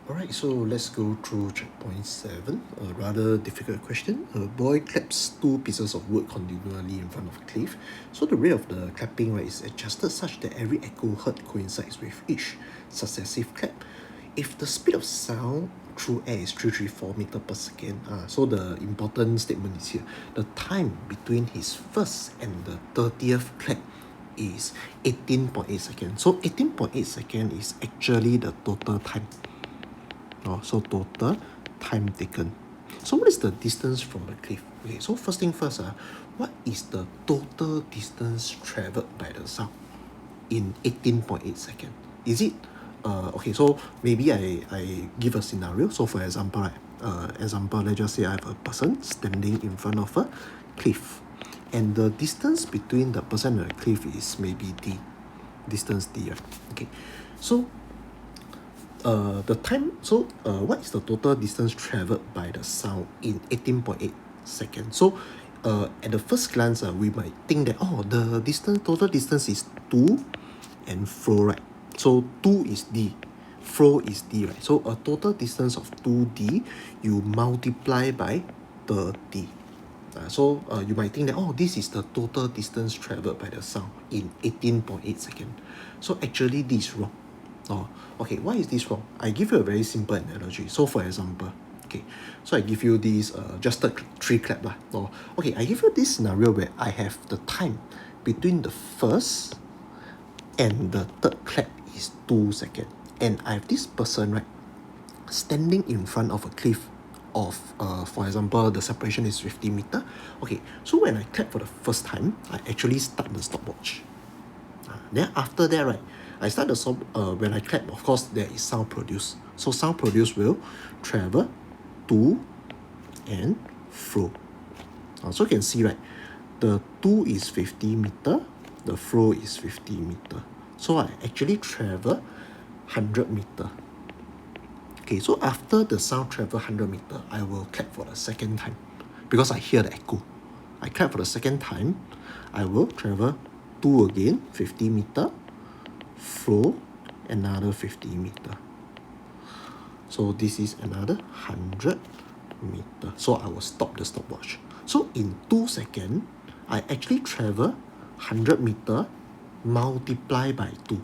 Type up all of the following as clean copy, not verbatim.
Alright, so let's go through checkpoint 7, a rather difficult question. A boy claps two pieces of wood continually in front of a cliff. So the rate of the clapping, right, is adjusted such that every echo heard coincides with each successive clap. If the speed of sound through air is 334 meter per second, so the important statement is here. The time between his first and the 30th clap is 18.8 seconds. So 18.8 seconds is actually the total time. So total time taken. So what is the distance from the cliff? Okay, so first thing first, what is the total distance traveled by the sound in 18.8 seconds? Is it okay, so maybe I give a scenario. So for example, right, let's just say I have a person standing in front of a cliff, and the distance between the person and the cliff is maybe d, distance d, right? Okay, so the time, so what is the total distance traveled by the sound in 18.8 seconds? So at the first glance, we might think that, the total distance is 2 and flow, right? So 2 is d, flow is d, right? So a total distance of 2d, you multiply by 30. So you might think that, this is the total distance traveled by the sound in 18.8 seconds. So actually this is wrong. Okay, why is this wrong? I give you a very simple analogy. So for example, okay, so I give you this just a 3 clap lah. Okay, I give you this scenario where I have the time between the first and the third clap is 2 seconds, and I have this person, right, standing in front of a cliff of for example, the separation is 50 meter. Okay, so when I clap for the first time, I actually start the stopwatch. Then after that, right, I start the stop. When I clap, of course, there is sound produced. So sound produced will travel to and fro. So you can see, right, the 2 is 50 meter, the flow is 50 meter. So I actually travel 100 meter. Okay, so after the sound travel 100 meter, I will clap for the second time because I hear the echo. I clap for the second time, I will travel 2 again, 50 meter, flow another 50 meter. So this is another 100 meter. So I will stop the stopwatch. So in 2 seconds, I actually travel 100 meter multiplied by 2.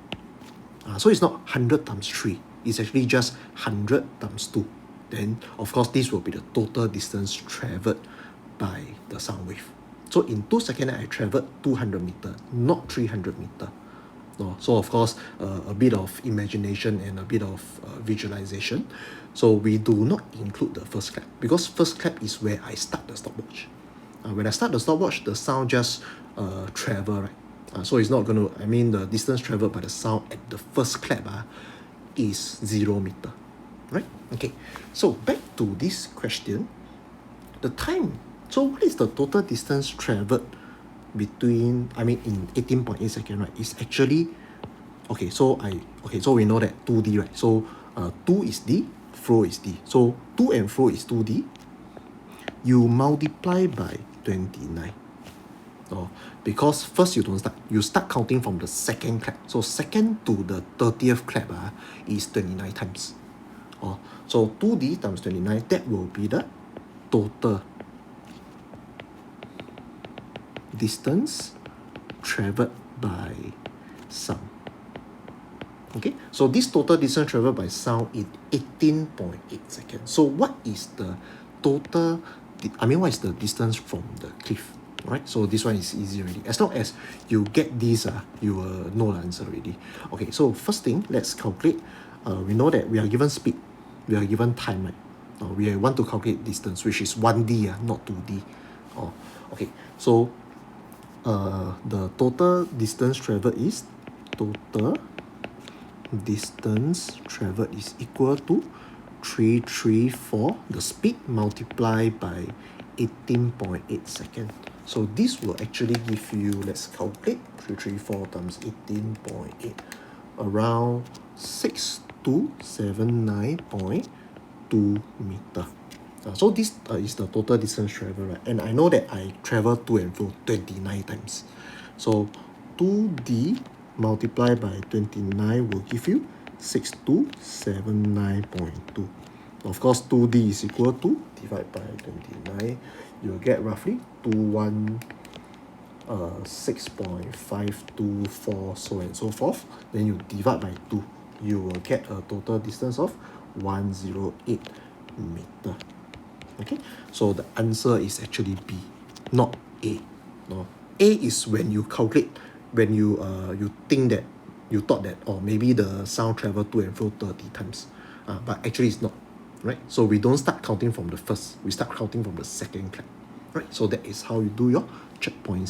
So it's not 100 times 3. It's actually just 100 times 2. Then, of course, this will be the total distance traveled by the sound wave. So in 2 seconds, I traveled 200 meter, not 300 meter. So of course, a bit of imagination and a bit of visualization. So we do not include the first clap because first clap is where I start the stopwatch. When I start the stopwatch, the sound just travel, right? So it's not going to, the distance traveled by the sound at the first clap is 0 meter, right? Okay, so back to this question, the time. So what is the total distance traveled between, in 18.8 seconds, right? Is actually, so we know that 2d, right? So 2 is d, flow is d. So 2 and flow is 2d. You multiply by 29. Because first you don't start, you start counting from the second clap. So second to the 30th clap is 29 times. So 2d times 29, that will be the total distance traveled by sound. Okay, so this total distance traveled by sound is 18.8 seconds. So what is the total, what is the distance from the cliff? Right, so this one is easy already. As long as you get this, you will know the answer already. Okay, so first thing, let's calculate. We know that we are given speed, we are given time, right? We want to calculate distance, which is 1d, not 2d. Okay, so the total distance traveled is total distance traveled is equal to 334, the speed multiplied by 18.8 seconds. So this will actually give you, let's calculate, 334 times 18.8, around 6279.2 meter. So this is the total distance traveled, right? And I know that I travel to and fro 29 times. So 2d multiplied by 29 will give you 6279.2. Of course, 2D is equal to divide by 29. You'll get roughly 6.524, so and so forth. Then you divide by 2. You will get a total distance of 108 meter. Okay, so the answer is actually B, not A. No, A is when you calculate, when you think that you thought that, or maybe the sound travel to and fro 30 times, but actually it's not, right? So we don't start counting from the first, we start counting from the second clap, right? So that is how you do your checkpoints.